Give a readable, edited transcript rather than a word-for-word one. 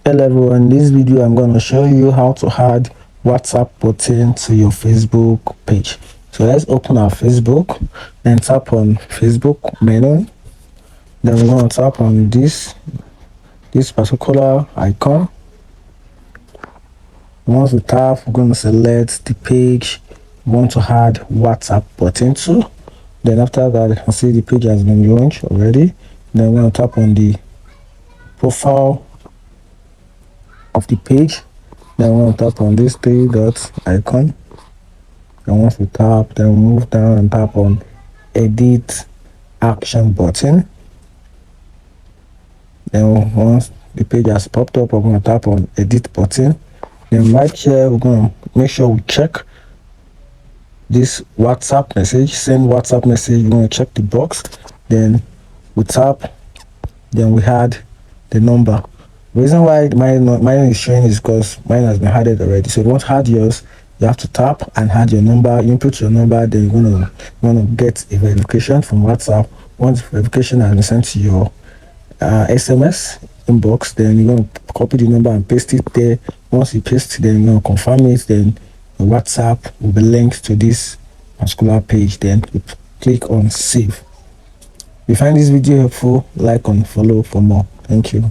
Hello everyone, in this video I'm going to show you how to add WhatsApp button to your Facebook page. So let's open our Facebook, then tap on Facebook menu, then we're going to tap on this particular icon. Once we tap, we're going to select the page we want to add WhatsApp button to. Then after that, you can see the page has been launched already. Then we're going to tap on the profile of the page. Then we're going to tap on this three dots icon. And once we tap, then we move down and tap on edit action button. Then once the page has popped up, we're going to tap on edit button. Then right here, we're going to make sure we check this WhatsApp message, send WhatsApp message. We're going to check the box. Then we tap, then we add the number. The reason why mine is showing is because mine has been added already. So if you want to add yours, you have to tap and add your number. You input your number, then you're gonna get a verification from WhatsApp. Once verification has been sent to your SMS inbox, then you're gonna copy the number and paste it there. Once you paste, then you're gonna confirm it. Then your WhatsApp will be linked to this particular page. Then you click on save. If you find this video helpful, like and follow for more. Thank you.